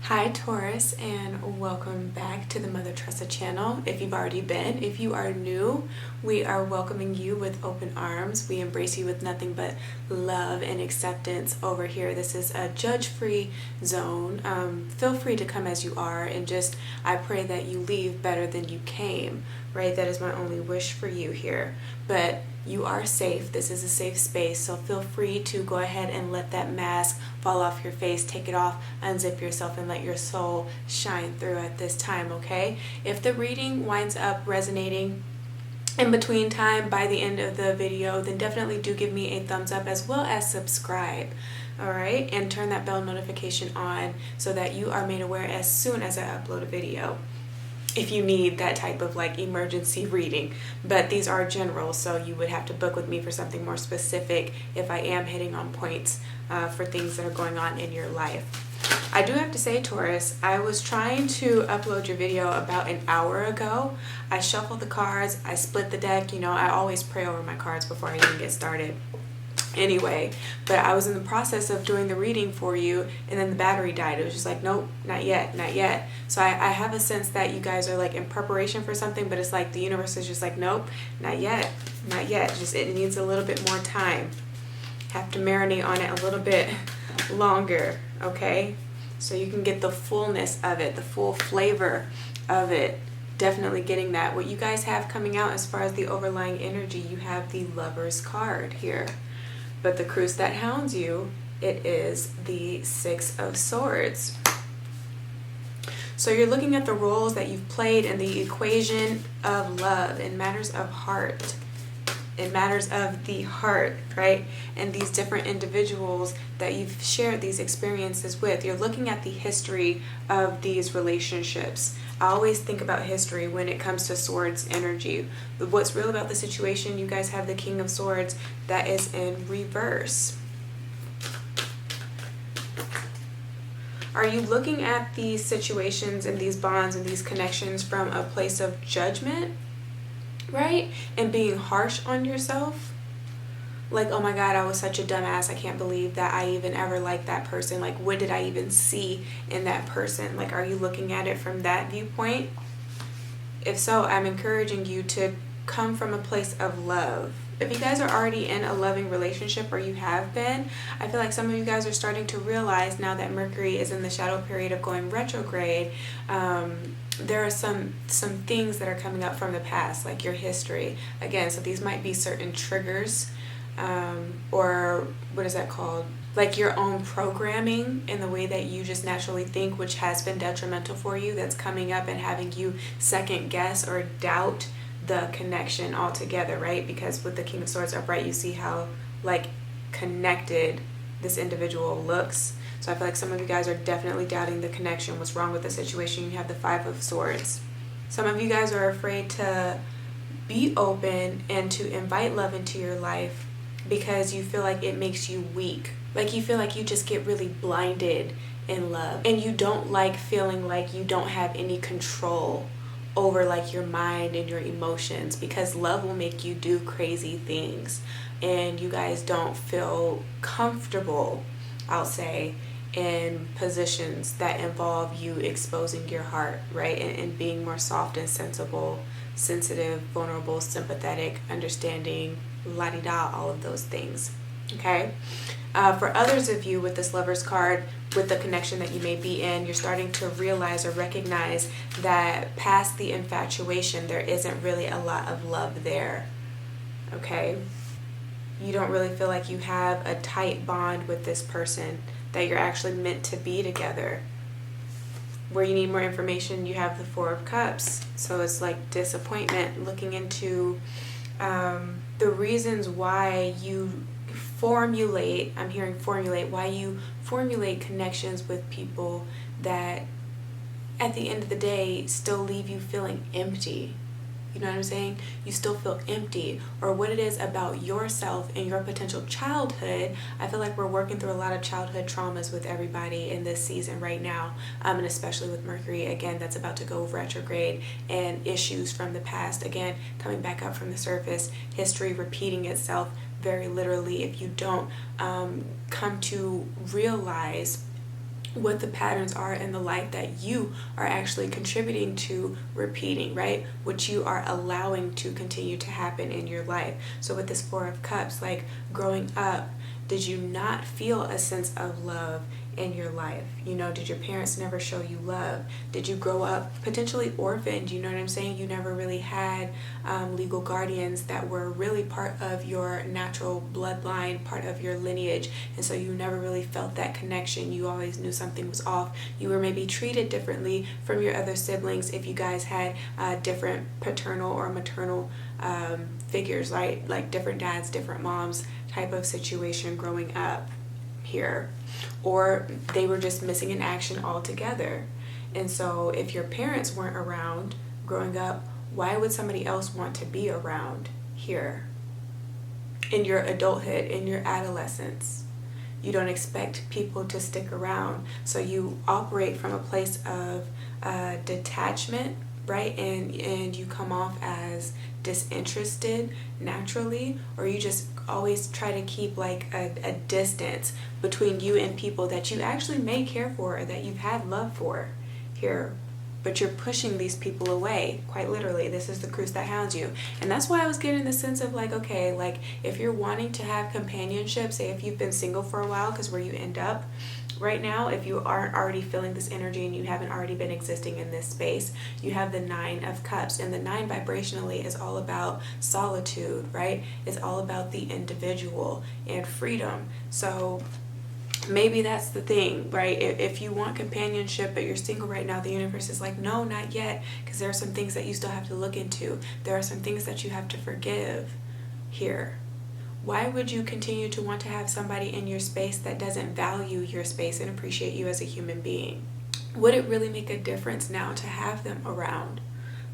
Hi Taurus, and welcome back to the Mother Tressa channel. If you've already been, if you are new, we are welcoming you with open arms. We embrace you with nothing but love and acceptance over here. This is a judge-free zone. Feel free to come as you are, and I pray that you leave better than you came, right? That is my only wish for you here. But you are safe. This is a safe space, so feel free to go ahead and let that mask fall off your face, take it off, unzip yourself, and let your soul shine through at this time, okay? If the reading winds up resonating in between time by the end of the video, then definitely do give me a thumbs up as well as subscribe, all right? And turn that bell notification on so that you are made aware as soon as I upload a video, if you need that type of like emergency reading. But these are general, so you would have to book with me for something more specific if I am hitting on points for things that are going on in your life. I do have to say, Taurus, I was trying to upload your video about an hour ago. I shuffled the cards, I split the deck. You know, I always pray over my cards before I even get started anyway, but I was in the process of doing the reading for you, and then the battery died. It was just like, nope, not yet, not yet. So I have a sense that you guys are like in preparation for something, but it's like the universe is just like, nope, not yet, not yet. Just it needs a little bit more time. Have to marinate on it a little bit longer, okay? So you can get the fullness of it, the full flavor of it. Definitely getting that. What you guys have coming out as far as the overlying energy, you have the Lover's card here. But the cruise that hounds you, it is the Six of Swords. So you're looking at the roles that you've played in the equation of love, in matters of heart, in matters of the heart, right? And these different individuals that you've shared these experiences with. You're looking at the history of these relationships. I always think about history when it comes to swords energy. What's real about the situation, you guys have the King of Swords that is in reverse. Are you looking at these situations and these bonds and these connections from a place of judgment, right? And being harsh on yourself? Like, oh my God, I was such a dumbass. I can't believe that I even ever liked that person. Like, what did I even see in that person? Like, are you looking at it from that viewpoint? If so, I'm encouraging you to come from a place of love. If you guys are already in a loving relationship, or you have been, I feel like some of you guys are starting to realize now that Mercury is in the shadow period of going retrograde, there are some things that are coming up from the past, like your history. Again, so these might be certain triggers, or what is that called? Like your own programming in the way that you just naturally think, which has been detrimental for you, that's coming up and having you second guess or doubt the connection altogether, right? Because with the King of Swords upright, you see how like connected this individual looks. So I feel like some of you guys are definitely doubting the connection. What's wrong with the situation? You have the Five of Swords. Some of you guys are afraid to be open and to invite love into your life because you feel like it makes you weak. Like you feel like you just get really blinded in love, and you don't like feeling like you don't have any control over like your mind and your emotions, because love will make you do crazy things, and you guys don't feel comfortable, I'll say, in positions that involve you exposing your heart, right? And being more soft and sensitive, vulnerable, sympathetic, understanding, la-di-da, all of those things, okay? For others of you with this Lover's card, with the connection that you may be in, you're starting to realize or recognize that past the infatuation, there isn't really a lot of love there, okay? You don't really feel like you have a tight bond with this person, that you're actually meant to be together. Where you need more information, you have the Four of Cups. So it's like disappointment, looking into the reasons why you formulate, I'm hearing formulate, why you formulate connections with people that at the end of the day still leave you feeling empty. You know what I'm saying? You still feel empty, or what it is about yourself and your potential childhood. I feel like we're working through a lot of childhood traumas with everybody in this season right now, and especially with Mercury, again, that's about to go retrograde, and issues from the past, again, coming back up from the surface, history repeating itself very literally if you don't come to realize what the patterns are in the life that you are actually contributing to repeating, right? What you are allowing to continue to happen in your life. So with this Four of Cups, like growing up, did you not feel a sense of love in your life? You know, did your parents never show you love? Did you grow up potentially orphaned? You know what I'm saying? You never really had legal guardians that were really part of your natural bloodline, part of your lineage, and so you never really felt that connection. You always knew something was off. You were maybe treated differently from your other siblings if you guys had different paternal or maternal figures, right? Like different dads, different moms type of situation growing up here. Or they were just missing in action altogether. And so if your parents weren't around growing up, why would somebody else want to be around here? In your adulthood, in your adolescence, you don't expect people to stick around. So you operate from a place of detachment, right? And you come off as disinterested naturally, or you just always try to keep like a distance between you and people that you actually may care for or that you've had love for here. But you're pushing these people away, quite literally. This is the cruise that hounds you. And that's why I was getting the sense of like, okay, like if you're wanting to have companionship, say if you've been single for a while, because where you end up right now, if you aren't already feeling this energy and you haven't already been existing in this space, you have the Nine of Cups. And the Nine vibrationally is all about solitude, right? It's all about the individual and freedom. So maybe that's the thing, right? If you want companionship but you're single right now, the universe is like, no, not yet, because there are some things that you still have to look into. There are some things that you have to forgive here. Why would you continue to want to have somebody in your space that doesn't value your space and appreciate you as a human being? Would it really make a difference now to have them around?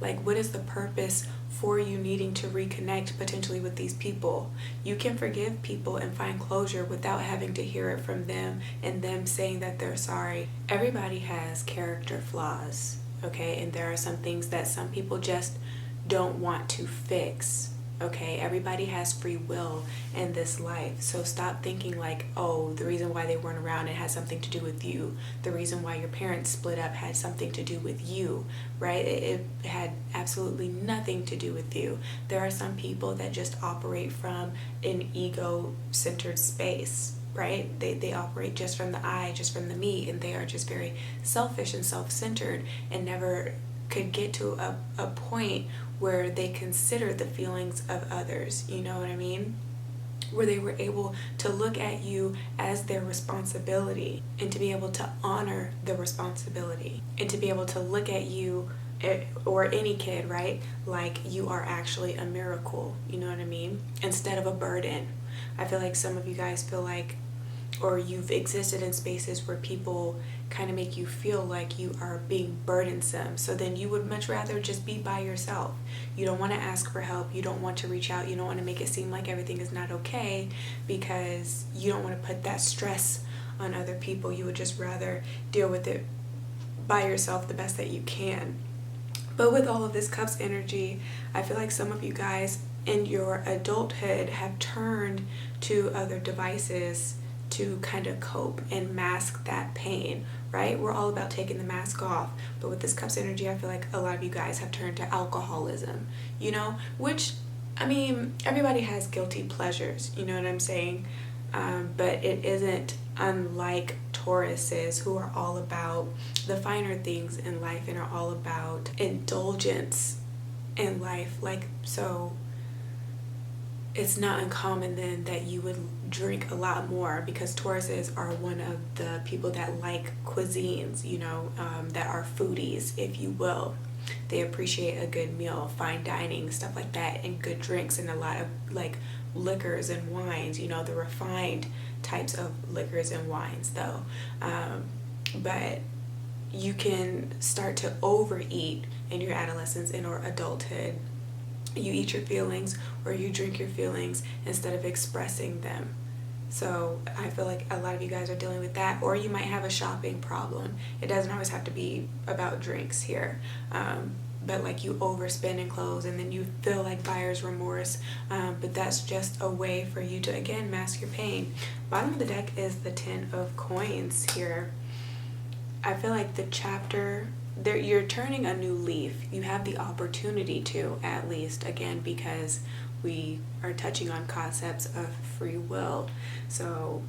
Like, what is the purpose for you needing to reconnect potentially with these people? You can forgive people and find closure without having to hear it from them and them saying that they're sorry. Everybody has character flaws, okay? And there are some things that some people just don't want to fix. Okay, everybody has free will in this life. So stop thinking like, oh, the reason why they weren't around, it has something to do with you. The reason why your parents split up had something to do with you, right? It had absolutely nothing to do with you. There are some people that just operate from an ego-centered space, right? They operate just from the I, just from the me, and they are just very selfish and self-centered and never could get to a point where they consider the feelings of others, you know what I mean? Where they were able to look at you as their responsibility and to be able to honor the responsibility and to be able to look at you or any kid, right? Like you are actually a miracle, you know what I mean? Instead of a burden. I feel like some of you guys feel like, or you've existed in spaces where people kind of make you feel like you are being burdensome. So then you would much rather just be by yourself. You don't want to ask for help. You don't want to reach out. You don't want to make it seem like everything is not okay because you don't want to put that stress on other people. You would just rather deal with it by yourself the best that you can. But with all of this Cups energy, I feel like some of you guys in your adulthood have turned to other devices to kind of cope and mask that pain, right? We're all about taking the mask off. But with this Cups energy, I feel like a lot of you guys have turned to alcoholism, you know, which, I mean, everybody has guilty pleasures, you know what I'm saying? But it isn't unlike Tauruses, who are all about the finer things in life and are all about indulgence in life. Like, so it's not uncommon then that you would drink a lot more, because Tauruses are one of the people that like cuisines, you know, that are foodies, if you will. They appreciate a good meal, fine dining, stuff like that, and good drinks, and a lot of like liquors and wines, you know, the refined types of liquors and wines though. But you can start to overeat in your adolescence and or adulthood. You eat your feelings or you drink your feelings instead of expressing them. So I feel like a lot of you guys are dealing with that, or you might have a shopping problem. It doesn't always have to be about drinks here. But like you overspend in clothes and then you feel like buyer's remorse. But that's just a way for you to, again, mask your pain. Bottom of the deck is the Ten of Coins here. I feel like the chapter there, you're turning a new leaf. You have the opportunity to, at least, again, because we are touching on concepts of free will. So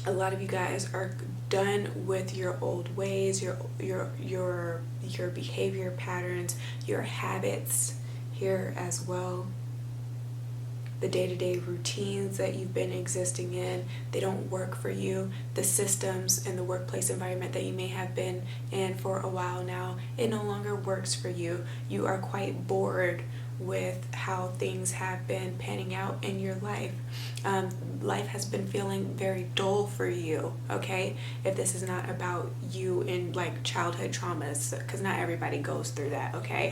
a lot of you guys are done with your old ways, your behavior patterns, your habits here as well. The day-to-day routines that you've been existing in, they don't work for you. The systems and the workplace environment that you may have been in for a while now, it no longer works for you. You are quite bored with how things have been panning out in your life. Life has been feeling very dull for you, okay? If this is not about you in like childhood traumas, because not everybody goes through that, okay?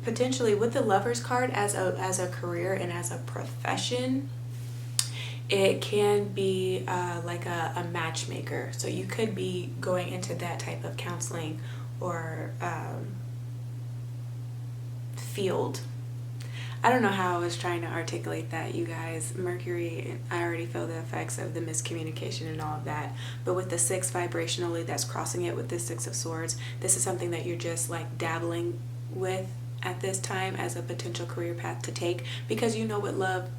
Potentially with the Lovers card as a career and as a profession, it can be like a matchmaker. So you could be going into that type of counseling or field. I don't know how I was trying to articulate that, you guys. Mercury, I already feel the effects of the miscommunication and all of that. But with the 6 vibrationally that's crossing it with the 6 of Swords, this is something that you're just like dabbling with at this time as a potential career path to take, because you know what love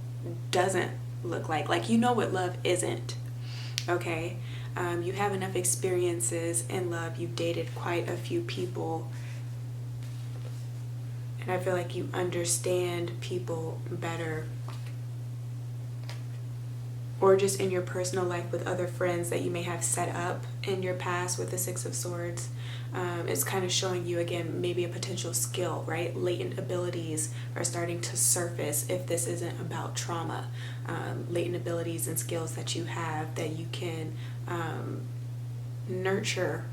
doesn't look like. Like, you know what love isn't, okay? You have enough experiences in love. You've dated quite a few people, and I feel like you understand people better. Or just in your personal life with other friends that you may have set up in your past with the 6 of Swords. It's kind of showing you, again, maybe a potential skill, right? Latent abilities are starting to surface if this isn't about trauma. Latent abilities and skills that you have that you can nurture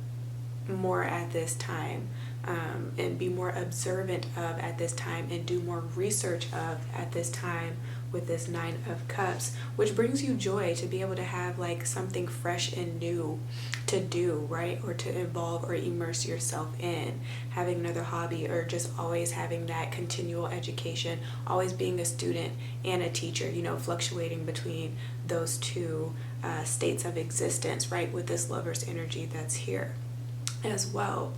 more at this time, and be more observant of at this time, and do more research of at this time with this 9 of Cups, which brings you joy to be able to have like something fresh and new to do, right? Or to involve or immerse yourself in, having another hobby, or just always having that continual education, always being a student and a teacher, you know, fluctuating between those two states of existence, right? With this Lover's energy that's here as well.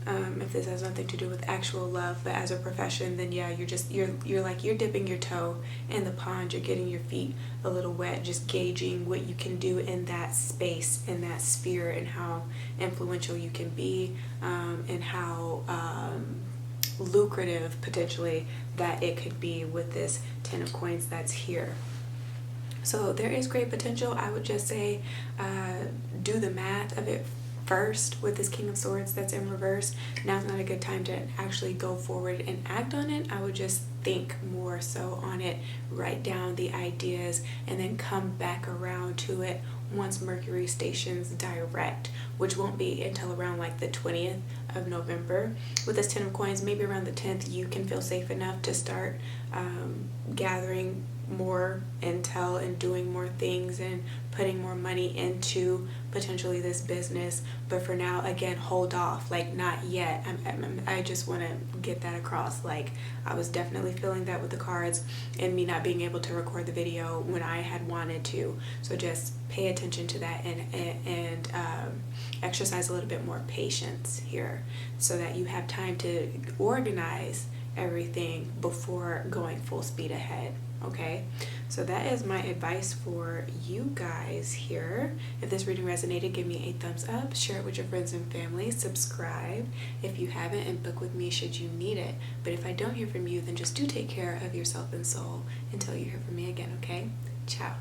If this has nothing to do with actual love, but as a profession, then yeah, you're dipping your toe in the pond, you're getting your feet a little wet, just gauging what you can do in that space, in that sphere, and how influential you can be, and how lucrative potentially that it could be with this 10 of Coins that's here. So there is great potential. I would just say do the math of it first with this King of Swords that's in reverse. Now's not a good time to actually go forward and act on it. I would just think more so on it, write down the ideas, and then come back around to it once Mercury stations direct, which won't be until around like the 20th of November. With this 10 of Coins, maybe around the 10th, you can feel safe enough to start gathering more intel and doing more things and putting more money into potentially this business. But for now, again, hold off, like not yet. I just want to get that across. Like, I was definitely feeling that with the cards and me not being able to record the video when I had wanted to. So just pay attention to that and exercise a little bit more patience here so that you have time to organize everything before going full speed ahead. Okay, so that is my advice for you guys here. If this reading resonated, give me a thumbs up, share it with your friends and family, subscribe if you haven't, and book with me should you need it. But if I don't hear from you, then just do take care of yourself and soul until you hear from me again, okay? Ciao.